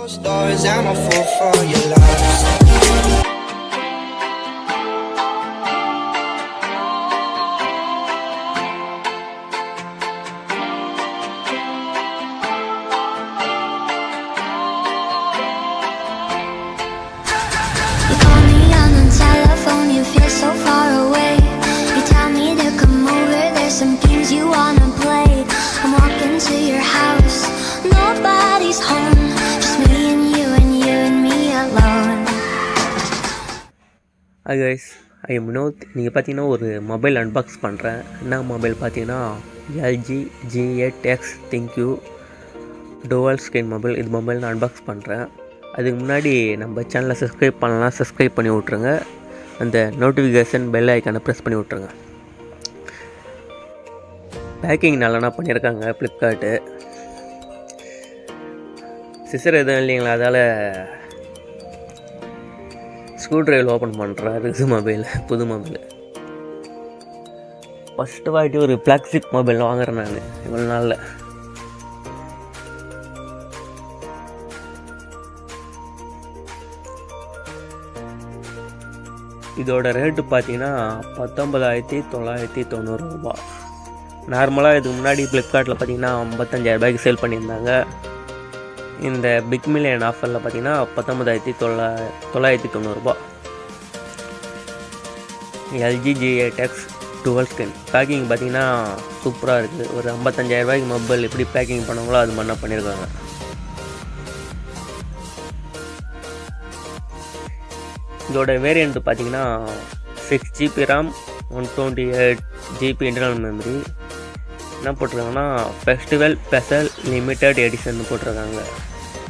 Closed doors, I'm a fool for your love. You call me on the telephone, you feel so far away. You tell me to come over, there's some games you wanna play. I'm walking to your house, nobody's home, just me and you and me alone. Hi guys, I am Vinod. நீங்கள் பார்த்தீங்கன்னா ஒரு mobile unbox பண்ணுறேன். என்ன mobile பார்த்தீங்கன்னா LG G8xthinq dual screen mobile. இது mobile நான் unbox பண்ணுறேன். அதுக்கு முன்னாடி நம்ம சேனலை சப்ஸ்கிரைப் பண்ணலாம், சப்ஸ்கிரைப் பண்ணி விட்ருங்க. அந்த நோட்டிஃபிகேஷன் பெல் ஐக்கானை ப்ரெஸ் பண்ணி விட்ருங்க. பேக்கிங் நல்லா பண்ணியிருக்காங்க ஃப்ளிப்கார்ட்டு. சிசர் எதுவும் இல்லைங்களா, அதால் ஸ்க்ரூ ட்ரைவர் ஓப்பன் பண்ணுறாரு. இது மொபைல், புது மொபைல். ஃபஸ்ட்டு வாட்டி ஒரு ஃப்ளாக்ஷிப் மொபைல் வாங்குறேன் நான் இவ்வளோ நாளில். இதோட ரேட்டு பார்த்தீங்கன்னா 19,990 ரூபா. நார்மலாக இதுக்கு முன்னாடி ஃப்ளிப்கார்ட்டில் பார்த்தீங்கன்னா 55,000 ரூபாய்க்கு சேல் பண்ணியிருந்தாங்க. இந்த பிக் மில்லியன் ஆஃபரில் பார்த்தீங்கன்னா 19,990 ரூபா. LG G8x dual screen packing பார்த்தீங்கன்னா சூப்பராக இருக்குது. ஒரு 55,000 ரூபாய்க்கு மொபைல் எப்படி பேக்கிங் பண்ணாங்களோ அது மாதிரி பண்ணியிருக்காங்க. இதோட வேரியண்ட் பார்த்தீங்கன்னா 6GB RAM, 128GB internal memory. என்ன போட்டிருக்காங்கன்னா ஃபெஸ்டிவல் ஸ்பெஷல் லிமிட்டட் எடிஷன் போட்டிருக்காங்க.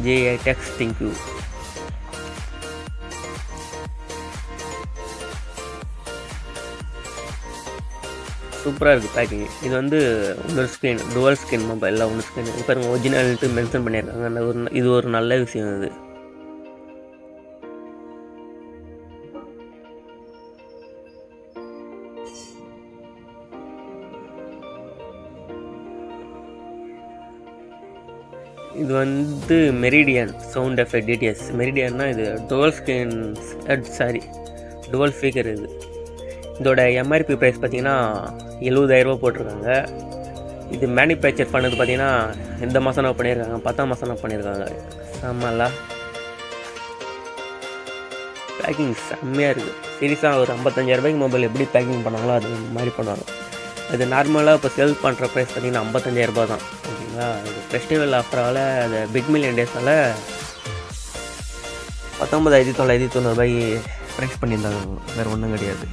G8xthinq. சூப்பராக இருக்குது பேக்கிங். இது வந்து இன்னொரு ஸ்க்ரீன், டுவல் ஸ்க்ரீன் மொபைலில் ஒன்று ஸ்க்ரீன். இப்போ ஒரிஜினல்ட்டு மென்ஷன் பண்ணியிருக்காங்க. இது ஒரு நல்ல விஷயம். இது வந்து மெரிடியன் சவுண்ட் எஃபெக்ட் டிடிஎஸ். மெரிடியன்னா இது டுவல் ஸ்க்ரீன், டுவல் ஸ்பீக்கர். இதோட எம்ஆர்பி ப்ரைஸ் பார்த்தீங்கன்னா 70,000 ரூபா போட்டிருக்காங்க. இது மேனுஃபேக்சர் பண்ணது பார்த்தீங்கன்னா எந்த மாதம் பண்ணியிருக்காங்க, 10ஆம் மாதம் பண்ணியிருக்காங்க. செம்மல்ல பேக்கிங் செம்மையாக இருக்குது. சீரியஸாக ஒரு 55,000 ரூபாய்க்கு மொபைல் எப்படி பேக்கிங் பண்ணாங்களோ அது மாதிரி பண்ணுவாங்க. அது நார்மலாக இப்போ சேல் பண்ணுற ப்ரைஸ் பார்த்தீங்கன்னா 55,000 ரூபா தான். ஓகேங்களா. இது ஃபெஸ்டிவல் ஆஃபரால், அது பிக் மில்லியன் டேஸால் 19,990 ரூபாய்க்கு ப்ரைஸ் பண்ணியிருந்தாங்க. வேறு ஒன்றும் கிடையாது.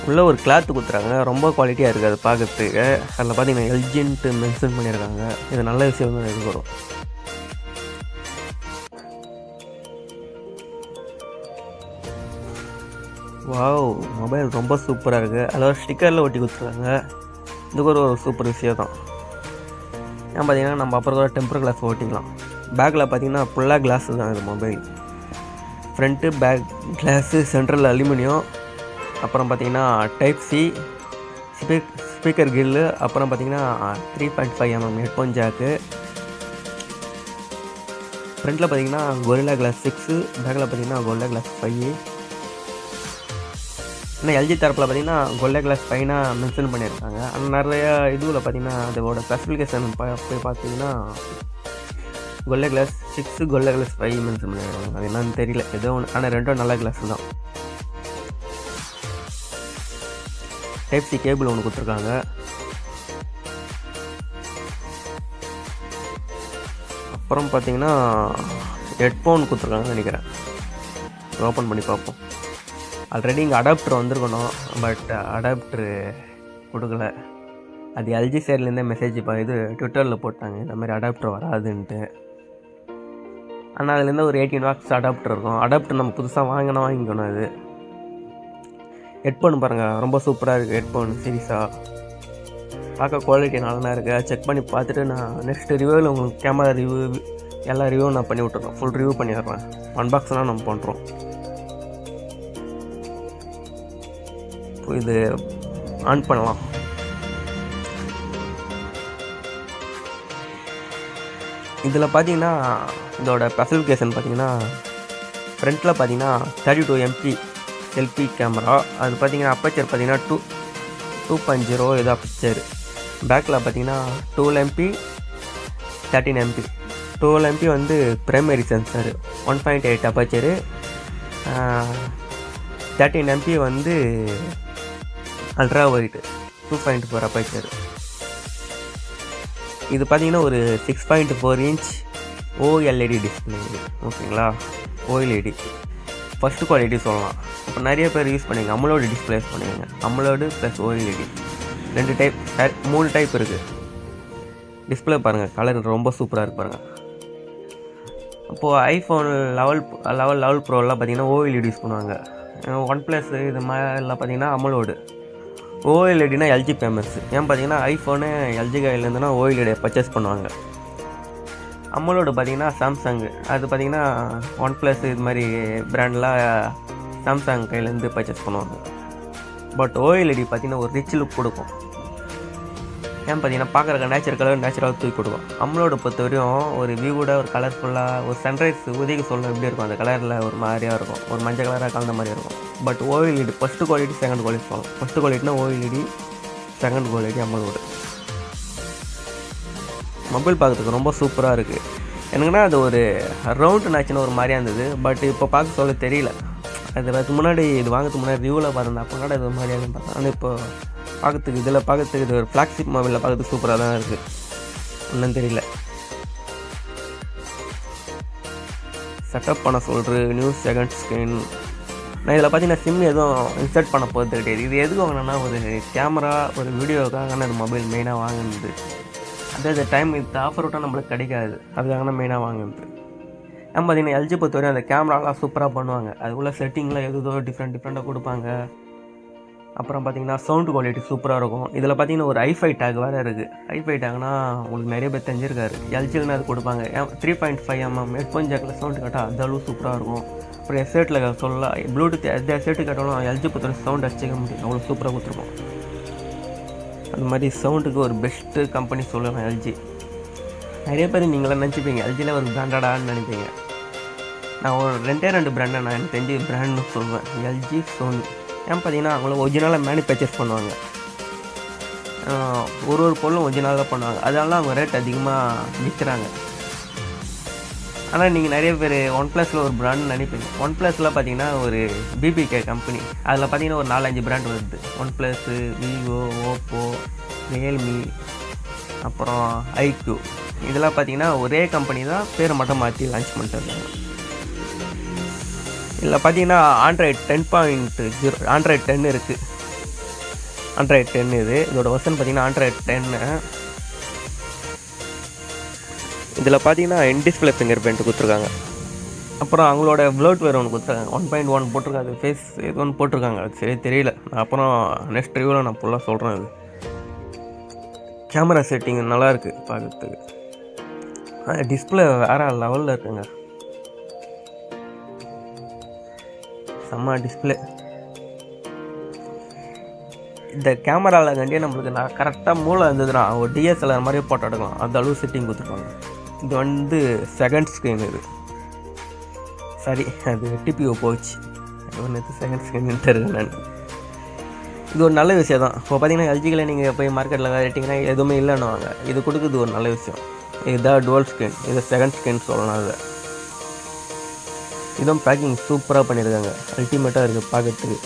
உள்ளே ஒரு கிளாத்து கொடுத்துறாங்க, ரொம்ப குவாலிட்டியாக இருக்குது அது பார்க்குறதுக்கு. அதில் பார்த்தீங்கன்னா எல்ஜின்ட்டு மென்ஷன் பண்ணியிருக்காங்க. இது நல்ல விஷயம் தான் இருக்கிறோம். வாவ், மொபைல் ரொம்ப சூப்பராக இருக்குது. அதில் ஸ்டிக்கரில் ஒட்டி கொடுத்துருக்காங்க. இதுக்கு ஒரு சூப்பர் விஷயம் தான். ஏன் பார்த்தீங்கன்னா நம்ம அப்புறம் கூட டெம்பர் கிளாஸ் ஓட்டிக்கலாம். பேக்கில் பார்த்தீங்கன்னா ஃபுல்லாக கிளாஸு தான் இது mobile. Front back glass, central aluminium. அப்புறம் பார்த்தீங்கன்னா டைப் சி ஸ்பீக்கர் கில்லு. அப்புறம் பார்த்தீங்கன்னா 3.5mm ஹெட்ஃபோன் ஜாக்கு. ஃப்ரண்ட்டில் பார்த்தீங்கன்னா கொரில்லா கிளாஸ் 6, பேக்கில் பார்த்தீங்கன்னா கொரில்லா கிளாஸ் 5. இன்னும் எல்ஜி தரப்பில் பார்த்தீங்கன்னா கொரில்லா கிளாஸ் 5 மென்ஷன் பண்ணியிருக்காங்க. ஆனால் நிறைய இதுவில் பார்த்தீங்கன்னா அதோட ஸ்பெசிஃபிகேஷன் போய் பார்த்தீங்கன்னா Gorilla Glass 6, Gorilla Glass 5 mention பண்ணியிருக்காங்க. அது என்னன்னு தெரியல, ஏதோ ஒன்று. ஆனால் ரெண்டும் நல்ல கிளாஸ் தான். டைப் சி கேபிள் ஒன்று கொடுத்துருக்காங்க. அப்புறம் பார்த்தீங்கன்னா ஹெட்ஃபோன் கொடுத்துருக்காங்கன்னு நினைக்கிறேன். ஓப்பன் பண்ணி பார்ப்போம். ஆல்ரெடி இங்கே அடாப்டர் வந்திருக்கணும், பட் அடாப்டரு கொடுக்கல. அது எல்ஜி சைட்லேருந்தே மெசேஜ் இது ட்விட்டரில் போட்டாங்க, இந்த மாதிரி அடாப்டர் வராதுன்ட்டு. ஆனால் அதுலேருந்து ஒரு 18 வாட்ஸ் அடாப்டர் இருக்கும். அடாப்டர் நம்ம புதுசாக வாங்கிக்கணும். அது ஹெட்ஃபோன் பாருங்கள், ரொம்ப சூப்பராக இருக்குது ஹெட்ஃபோன். சீரியஸாக பார்க்க குவாலிட்டி நல்லா இருக்குது. செக் பண்ணி பார்த்துட்டு நான் நெக்ஸ்ட் ரிவ்யூவில் உங்களுக்கு கேமரா ரிவ்யூ எல்லா ரிவ்யூவும் நான் பண்ணி விட்டுறேன். ஃபுல் ரிவ்யூ பண்ணிடுறேன். அன்பாக்ஸ்லாம் நம்ம பண்ணுறோம். இது ஆன் பண்ணலாம். இதில் பார்த்தீங்கன்னா இதோட ஸ்பெசிஃபிகேஷன் பார்த்தீங்கன்னா ஃப்ரண்ட்டில் பார்த்தீங்கன்னா 32 MP செல்ஃபி கேமரா. அது பார்த்தீங்கன்னா அப்பச்சர் பார்த்தீங்கன்னா 2.0 இது அப்பச்சர். பேக்கில் பார்த்தீங்கன்னா 12 MP 13 MP. 12 MP வந்து ப்ரைமரி சென்சர் 1.8 அப்பச்சரு. 13 MP வந்து அல்ட்ரா வைட் 2.4 அப்பச்சர். இது பார்த்தீங்கன்னா ஒரு 6.4 inch OLED டிஸ்பிளே. ஓகேங்களா, OLED ஃபஸ்ட்டு குவாலிட்டி சொல்லலாம். இப்போ நிறைய பேர் யூஸ் பண்ணுங்க அமலோடு டிஸ்பிளே யூஸ் பண்ணுவீங்க. அமலோடு ப்ளஸ் OLED 2 டைப் 3 டைப் இருக்குது. டிஸ்பிளே பாருங்கள், கலர் ரொம்ப சூப்பராக இருக்கு பாருங்கள். அப்போது ஐஃபோன் 11 ப்ரோலாம் பார்த்தீங்கன்னா OLED யூஸ் பண்ணுவாங்க. OnePlus இது மாதிரிலாம் பார்த்தீங்கன்னா அமலோடு. OLEDனா எல்ஜி ஃபேமஸ். ஏன் பார்த்தீங்கன்னா ஐஃபோனு எல்ஜி கையிலேருந்துனா OLED பர்ச்சேஸ் பண்ணுவாங்க. அமலோடு பார்த்தீங்கன்னா சாம்சங். அது பார்த்தீங்கன்னா OnePlus இது மாதிரி பிராண்ட்லாம் சாம்சங் கையிலேருந்து பர்ச்சேஸ் பண்ணுவாங்க. பட் OLED பார்த்தீங்கன்னா ஒரு ரிச் லுக் கொடுக்கும். ஏன் பார்த்தீங்கன்னா பார்க்குற நேச்சுரல் கலர் நேச்சுரலாக தூக்கி கொடுக்கும். அமலோட பொறுத்த வரையும் ஒரு வியூவோட ஒரு கலர்ஃபுல்லாக ஒரு சன்ரைஸ் உதவி சொல்ல எப்படி இருக்கும், அந்த கலரில் ஒரு மாதிரியாக இருக்கும், ஒரு மஞ்சள் கலராக கலந்த மாதிரி இருக்கும். But OLED first quality second quality சொல்லலாம். ஃபஸ்ட்டு குவாலிட்டினா OLED, second quality AMOLED. Mobile பார்க்குறதுக்கு ரொம்ப சூப்பராக இருக்குது. எனக்குன்னா அது ஒரு ரவுண்டு நாச்சுன்னு ஒரு மாதிரியாக இருந்தது. பட் இப்போ பார்க்க சொல்ல தெரியல. அதுக்கு முன்னாடி இது வாங்கிறதுக்கு முன்னாடி ரிவ்யூவில் பார்த்துருந்தேன், அப்போ கூட இது ஒரு மாதிரியாக பார்த்தேன். ஆனால் இப்போ பார்க்கறதுக்கு இதில் பார்க்கறதுக்கு இது ஒரு ஃப்ளாக்ஷிப் மொபைலில் பார்க்கறதுக்கு சூப்பராக தான் இருக்குது. ஒன்றும் தெரியல. செட்டப் பண்ண சொல்கிற நியூ செகண்ட் ஸ்க்ரீன். நான் இதில் பார்த்தீங்கன்னா சிம் எதுவும் இன்சர்ட் பண்ண போகிறது கிடையாது. இது எதுக்கு வாங்கினேன்னா ஒரு கேமரா ஒரு வீடியோக்காக அந்த மொபைல் மெயினாக வாங்கினது. அதே டைம் இந்த ஆஃபர் விட்டால் நம்மளுக்கு கிடைக்காது, அதுக்காக மெயினாக வாங்குறது. நம்ம பார்த்தீங்கன்னா எல்ஜி பொறுத்த வரையும் அந்த கேமராலாம் சூப்பராக பண்ணுவாங்க. அதுக்குள்ளே செட்டிங்லாம் எதுதோ டிஃப்ரெண்ட்டாக கொடுப்பாங்க. அப்புறம் பார்த்தீங்கன்னா சவுண்ட் குவாலிட்டி சூப்பராக இருக்கும். இதில் பார்த்தீங்கன்னா ஒரு ஐஃபை டேக் வேறு இருக்குது. ஐஃபை டேக்னா உங்களுக்கு நிறைய பேர் தெரிஞ்சிருக்காரு. எல்ஜின்னு அது கொடுப்பாங்க. 3.5mm ஹெட்ஃபோன் ஜாக்கில் சவுண்டு கேட்டால் அந்த அளவு சூப்பராக இருக்கும். அப்புறம் எஸ்சேட்டில் சொல்லலாம் ப்ளூடூத் எந்த எஸ்சேட்டு கேட்டாலும் எல்ஜி பொறுத்த சவுண்ட் அடிச்சிக்க முடியும், அவ்வளோ சூப்பராக கொடுத்துருக்கோம். அந்த மாதிரி சவுண்டுக்கு ஒரு பெஸ்ட்டு கம்பெனி சொல்லலாம் எல்ஜி. நிறைய பேர் நீங்களாம் நினச்சிப்பீங்க எல்ஜியில் ஒரு பிராண்டடான்னு நினைப்பீங்க. நான் ஒரு 2 பிராண்டை நான் எனக்கு தெரிஞ்சு பிராண்டுன்னு சொல்லுவேன், எல்ஜி, சோனி. ஏன் பார்த்தீங்கன்னா அவங்கள ஒரிஜினலாக மேனுஃபேக்சர் பண்ணுவாங்க. ஒரு பொருளும் ஒரிஜினலாக தான் பண்ணுவாங்க. அதனால அவங்க ரேட் அதிகமாக விற்கிறாங்க. ஆனால் நீங்கள் நிறைய பேர் OnePlusல ஒரு பிராண்ட் நினைப்பீங்க. OnePlusல பார்த்தீங்கன்னா ஒரு பிபிகே கம்பெனி. அதில் பார்த்தீங்கன்னா ஒரு 4-5 பிராண்ட் வருது. OnePlus, விவோ, ஓப்போ, ரியல்மி, அப்புறம் ஐக்யூ. இதெல்லாம் பார்த்தீங்கன்னா ஒரே கம்பெனி தான், பேரை மட்டும் மாற்றி லான்ச் பண்ணிட்டு. இதில் பார்த்தீங்கன்னா ஆண்ட்ராய்டு 10.0 ஆண்ட்ராய்டு 10 இருக்குது. ஆண்ட்ராய்டு 10 இதோட வெர்ஷன் பார்த்தீங்கன்னா ஆண்ட்ராய்டு 10. இதில் பார்த்தீங்கன்னா இன்டிஸ்பிளே ஃபிங்கர் பிரிண்ட் கொடுத்துருக்காங்க. அப்புறம் அவங்களோட ப்ளோட்வேர் ஒன்று கொடுத்துருக்காங்க. 1.1 போட்டிருக்காங்க. அது ஃபேஸ் இது ஒன்று போட்டிருக்காங்க, அது சரி தெரியல. நான் அப்புறம் நெக்ஸ்ட் ரிவ்யூவில் நான் ஃபுல்லாக சொல்கிறேன். இது கேமரா செட்டிங் நல்லாயிருக்கு பார்க்குறதுக்கு. டிஸ்பிளே வேறு லெவலில் இருக்குங்க, செம்ம டிஸ்பிளே. இந்த கேமராவில் கண்டியே நம்மளுக்கு நான் கரெக்டாக மூளை இருந்ததுன்னா ஒரு டிஎஸ்எல்ஆர் மாதிரியே போட்டோ எடுக்கலாம், அந்த அளவு செட்டிங் கொடுத்துருப்பாங்க. இது வந்து செகண்ட் ஸ்க்ரீன். இது சரி, அது டிபிஓ போச்சு. ஒன்று செகண்ட் ஸ்க்ரீன் தெரியும் நான். இது ஒரு நல்ல விஷயம் தான். இப்போ பார்த்தீங்கன்னா எல்ஜியில் நீங்கள் போய் மார்க்கெட்டில் கேட்டிங்கன்னா எதுவுமே இல்லைன்னுவாங்க. இது கொடுக்குறது ஒரு நல்ல விஷயம். இதுதான் டுவல் ஸ்க்ரீன், இது செகண்ட் ஸ்க்ரீன் சொல்லலாம். அதை இதுவும் பேக்கிங் சூப்பராக பண்ணியிருக்காங்க, அல்டிமேட்டாக இருக்குது பார்க்கறதுக்கு.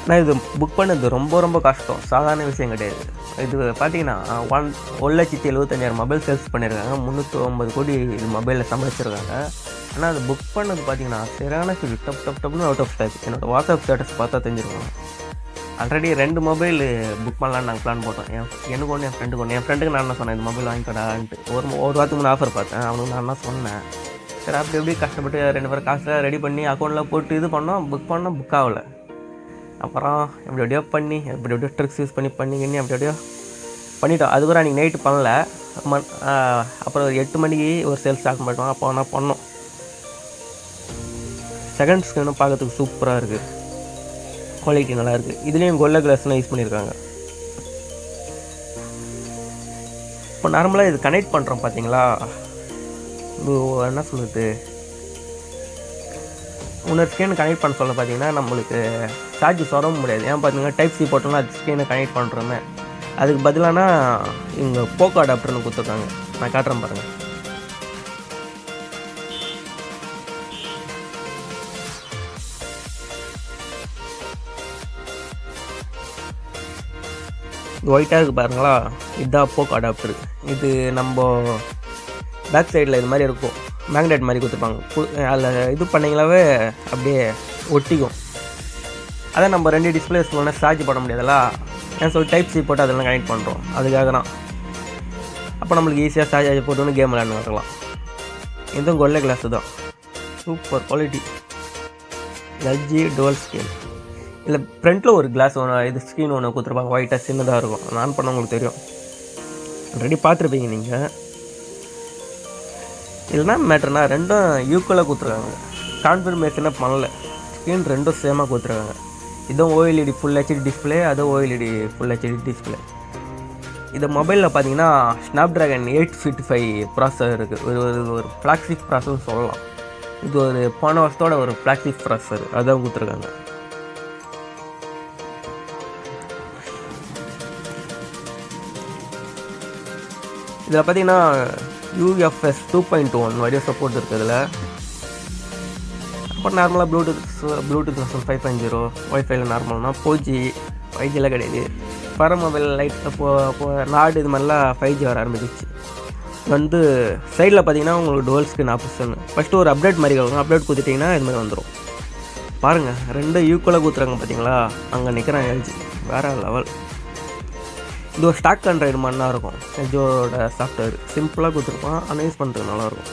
நான் இது புக் பண்ணது ரொம்ப கஷ்டம், சாதாரண விஷயம் கிடையாது. இது பார்த்தீங்கன்னா 1,75,000 மொபைல் சேல்ஸ் பண்ணியிருக்காங்க. 309 கோடி இது மொபைலில் சமைச்சிருக்காங்க. ஆனால் அது புக் பண்ணது பார்த்தீங்கன்னா சரியான ஃபீல், டப்னு அவுட் ஆஃப் ஸ்டாக். என்னோடய வாட்ஸ்அப் ஸ்டேட்டஸ் பார்த்தா தெரிஞ்சிருக்கோம். ஆல்ரெடி 2 மொபைல் புக் பண்ணலான்னு நாங்கள் பிளான் போட்டோம். எனக்கு ஒன்று, என் ஃப்ரெண்டுக்கு ஒன்று. என் ஃப்ரெண்டுக்கு நான் என்ன சொன்னேன், இந்த மொபைல் வாங்கிக்கடான்ட்டு. ஒரு வாரத்துக்கு முன்னே ஆஃபர் பார்த்தேன். அவனுக்கு நான் என்ன சொன்னேன், சரி அப்படி எப்படி கஷ்டப்பட்டு 2 பேரும் காசில் ரெடி பண்ணி அக்கௌண்ட்டில் போட்டு இது பண்ணோம். புக் ஆகலை. அப்புறம் எப்படியோ பண்ணி எப்படியோ ட்ரிக்ஸ் யூஸ் பண்ணி எப்படியோ பண்ணிட்டோம். அதுக்கப்புறம் அன்றைக்கி நைட்டு பண்ணல. அப்புறம் ஒரு 8 மணிக்கு ஒரு சேல்ஸ் ஸ்டார்ட் பண்ணிட்டோம். அப்போ நான் பண்ணோம். செகண்ட் ஸ்க்ரீனும் பார்க்கறதுக்கு சூப்பராக இருக்குது, குவாலிட்டி நல்லாயிருக்கு. இதுலேயும் கொல்ல கிளாஸ்லாம் யூஸ் பண்ணியிருக்காங்க. இப்போ நார்மலாக இது கனெக்ட் பண்ணுறோம் பார்த்தீங்களா, என்ன சொல்லுது, இன்னொரு ஸ்க்ரீன் கனெக்ட் பண்ண சொல்ல பார்த்தீங்கன்னா நம்மளுக்கு சார்ஜ் சொட முடியாது. ஏன் பார்த்தீங்கன்னா டைப் சி போட்டோம்னா அது ஸ்க்ரீனை கனெக்ட் பண்ணுறோமே, அதுக்கு பதிலானா இங்கே போக்கோ அடாப்டர்னு கொடுத்துருக்காங்க. நான் காட்டுறேன் பாருங்கள். இது ஒயிட்டாக இருக்குது பாருங்களா, இதுதான் போக்கோ அடாப்டர். இது நம்ம பேக் சைடில் இது மாதிரி இருக்கும், மேக்னெட் மாதிரி கொடுத்துருப்பாங்க. அதில் இது பண்ணிங்களாவே அப்படியே ஒட்டிக்கும். அதை நம்ம 2 டிஸ்பிளே ஃபோனை சார்ஜ் பண்ண முடியாதுல்ல, ஏன் சொல்லி டைப் சி போட்டு அதெல்லாம் கனெக்ட் பண்ணுறோம், அதுக்காக தான். அப்போ நம்மளுக்கு ஈஸியாக சார்ஜ் போட்டு கேம் விளையாண்டு வரலாம். இதுவும் கொல்ல கிளாஸு தான், super quality. LG dual screen. இல்லை ஃப்ரண்ட்டில் ஒரு கிளாஸ் ஒன்று, இது ஸ்க்ரீன் ஒன்று கொடுத்துருப்பாங்க, ஒயிட்டாக சின்னதாக இருக்கும். நான் பண்ண உங்களுக்கு தெரியும், ஆல்ரெடி பார்த்துருப்பீங்க நீங்கள். இல்லைனா மேட்டர்னா ரெண்டும் ஈக்குவலாக கொடுத்துருக்காங்க, கான்ஃபிர்மேஷனாக பண்ணல. ஸ்க்ரீன் ரெண்டும் சேமாக கொடுத்துருக்காங்க. இதுவும் ஓஎல்இடி ஃபுல் ஹெச்டி டிஸ்பிளே, அதுவும் ஓஎல்இடி ஃபுல் ஹெச்டி டிஸ்பிளே. இந்த மொபைலில் பார்த்தீங்கன்னா ஸ்னாப்ட்ராகன் 855 ப்ராசஸர் இருக்குது. ஒரு ஃப்ளாக்ஷிப் ப்ராசஸர்னு சொல்லலாம். இது ஒரு போன வருஷத்தோட ஒரு ஃப்ளாக்ஷிப் ப்ராசஸர், அதான் கொடுத்துருக்காங்க. இதில் பார்த்தீங்கன்னா UFS 2.1 வரைய சப்போர்ட் இருக்குது இதில். அப்புறம் நார்மலாக ப்ளூடூத் வெர்ஷன் 5.0, ஒய்ஃபைல நார்மல்னா 4G, 5Gலாம் கிடையாது. வர மொபைல் லைட்டில் இப்போ நாடு இது மாதிரிலாம் 5G வர ஆரம்பிச்சிச்சு. வந்து சைடில் பார்த்தீங்கன்னா உங்களுக்கு டுவல் ஸ்க்ரீன் ஆப்ஷன். ஃபஸ்ட்டு ஒரு அப்டேட் மாதிரி வரும், அப்டேட் கொடுத்துட்டிங்கன்னா இது மாதிரி வந்துடும். பாருங்கள், ரெண்டும் ஈக்குவலாக கொடுத்துறாங்க பார்த்தீங்களா, அங்கே நிற்கிறேன் எல்ஜி, வேறு லெவல். இது ஒரு ஸ்டாக் ஆண்ட்ராய்டு மாதிரி தான் இருக்கும். எல்ஜியோட சாஃப்ட்வேர் சிம்பிளாக கொடுத்துருப்பான், ஆனால் யூஸ் பண்ணுறது நல்லாயிருக்கும்.